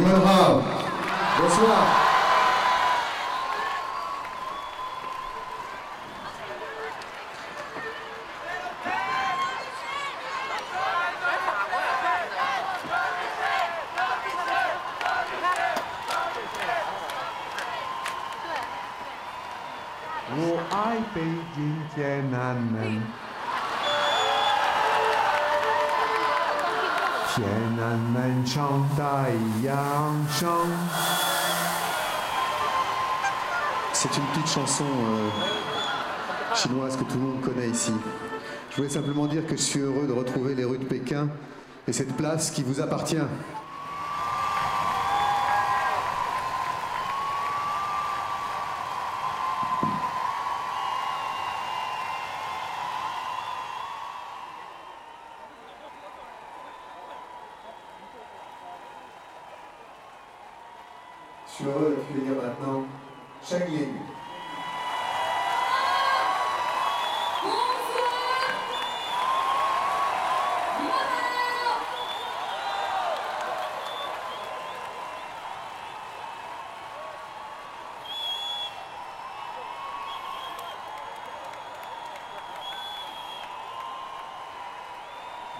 们好，Bonsoir。我爱北京Tian'AnMen，Tian'AnMen唱太阳升。C'est une petite chanson chinoise que tout le monde connaît ici. Je voulais simplement dire que je suis heureux de retrouver les rues de Pékin et cette place qui vous appartient. Je suis heureux d'accueillir maintenant ChengLin.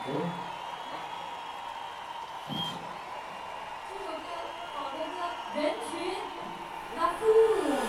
Okay. 人群，La Foule。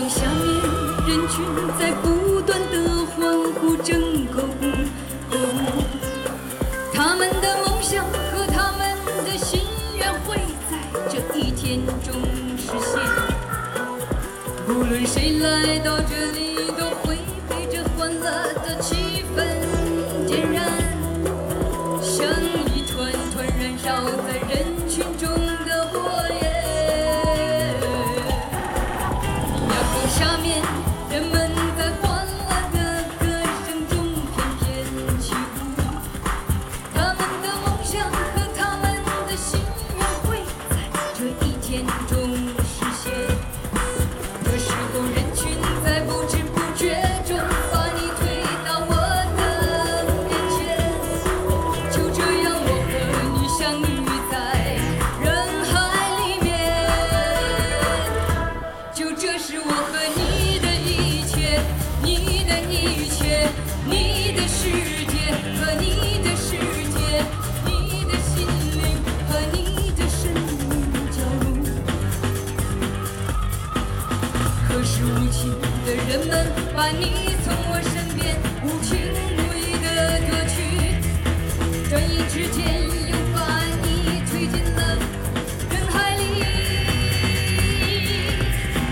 下面人群在不断地欢呼争口舞，他们的梦想和他们的心愿会在这一天中实现。无论谁来到这里，都会被这欢乐的气氛点燃，像一团团燃烧在人群中的火焰。下面人们在欢乐的歌声中翩翩起舞，他们的梦想和他们的心愿会在这一天中实现。这时候人群在不知不觉中把你推到我的面前，就这样我和你相遇在人海里面。就这是我和你的一切，你的一切，你的世界和你的世界，你的心灵和你的生命交融。可是无情的人们把你从我身边无情无义地夺去，转眼之间又把你推进了人海里。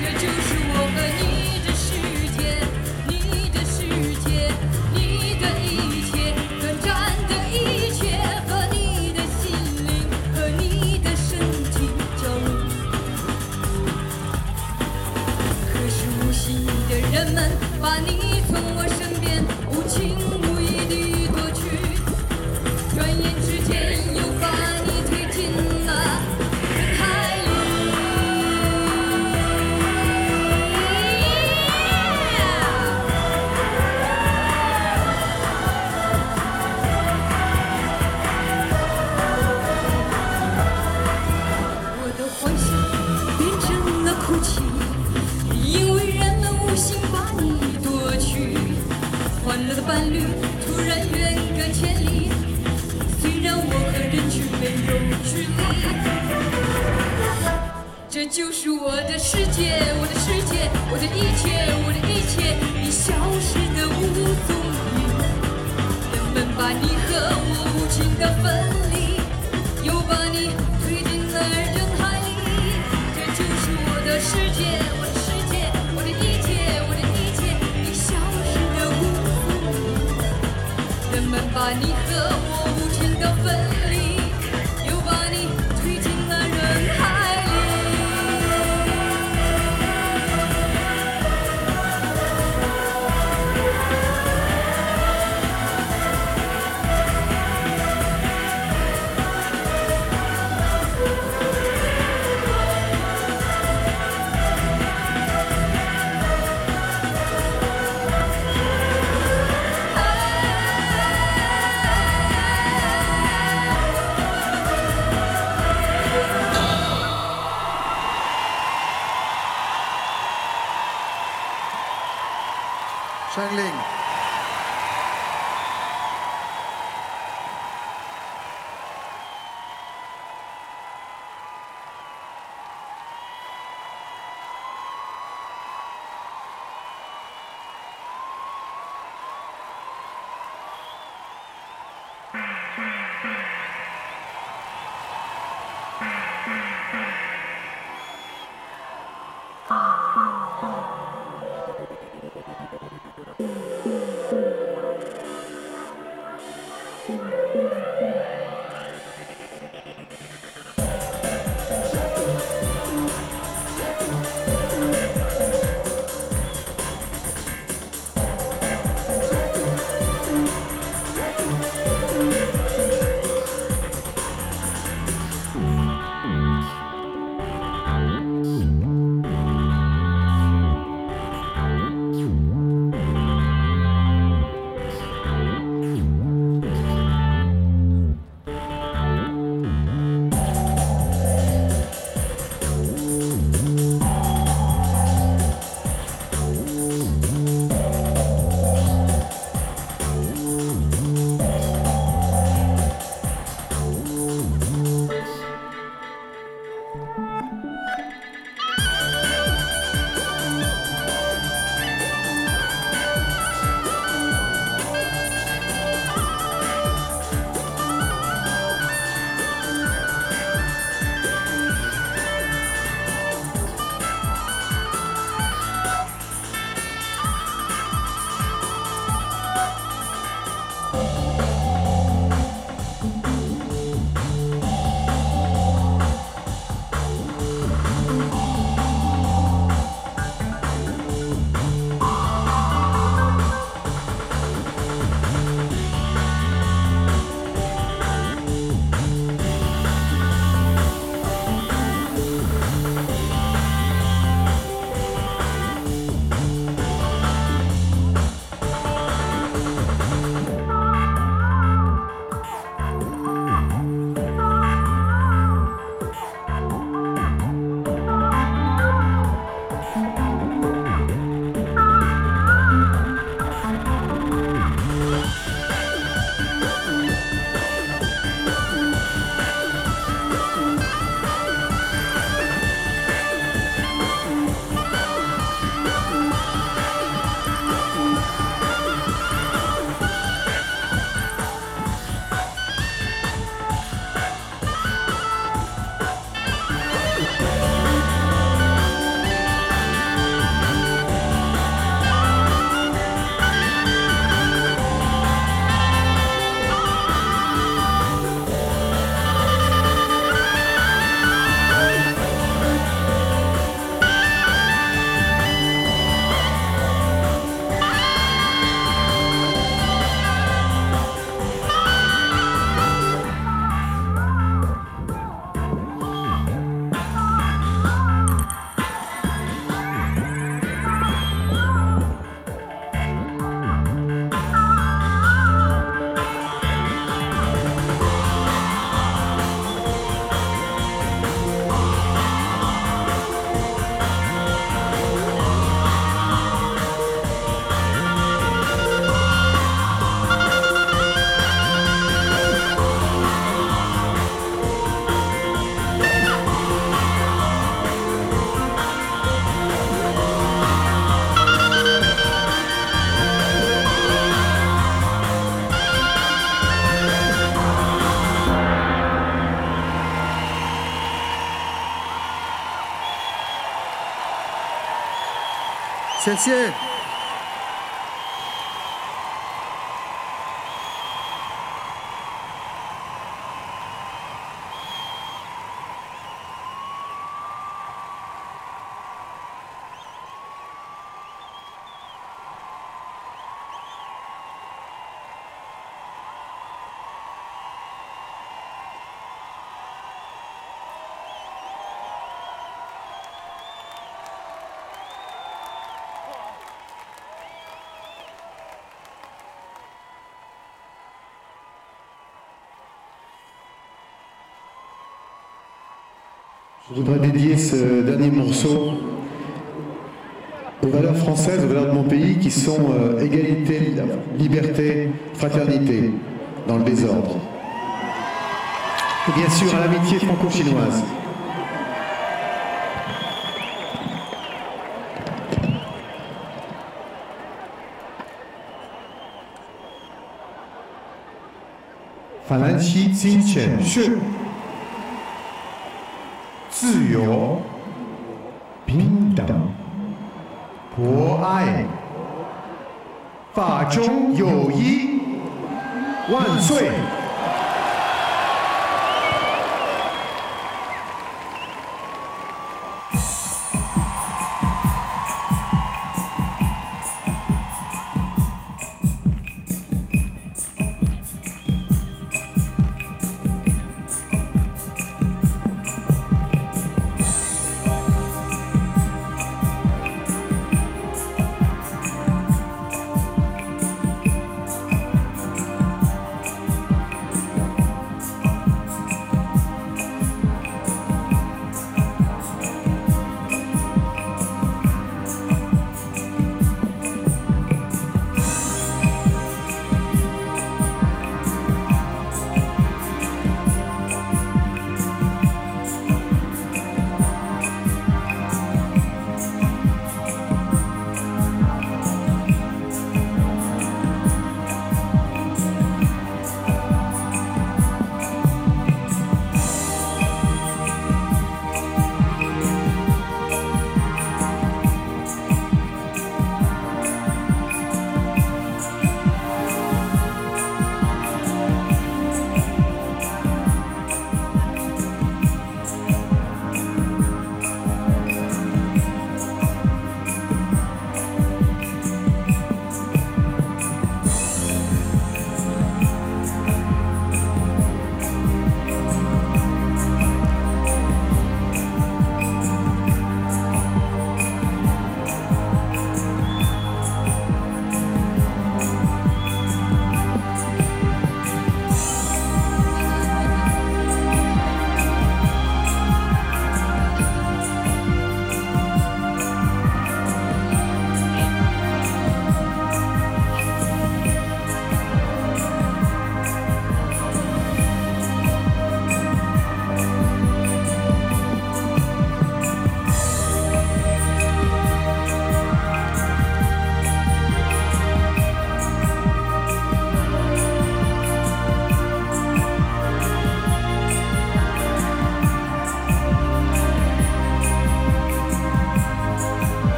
这就是我和你的世界，你的世界，你的一切，短暂的一切和你的心灵和你的身体交融。可是无心的人们把你从我身边无情无义地夺去，转眼之间又把你推进了人海里。我的幻想变成了哭泣，因为人们无心把你夺去。欢乐的伴侣突然远隔千里，虽然我和人群没有距离。这就是我的世界，我的世界，我的一切，我的一切，你消失得无踪影。人们把你和我无情地分离，又把你推进了人海里。这就是我的世界，我的世界，我的一切，我的一切，你消失得无踪影。人们把你和我无情地分离，又把你推进了人海里。ChengLin.谢谢。Je voudrais dédier ce dernier morceau aux valeurs françaises, aux valeurs de mon pays qui sont égalité, liberté, fraternité, dans le désordre. Et bien sûr à l'amitié franco-chinoise. Fanlanxi 金钱是自由、平等、博爱、法中友谊，万岁！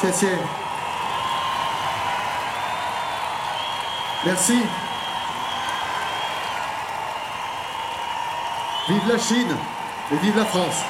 谢谢。Merci. Vive la Chine et vive la France.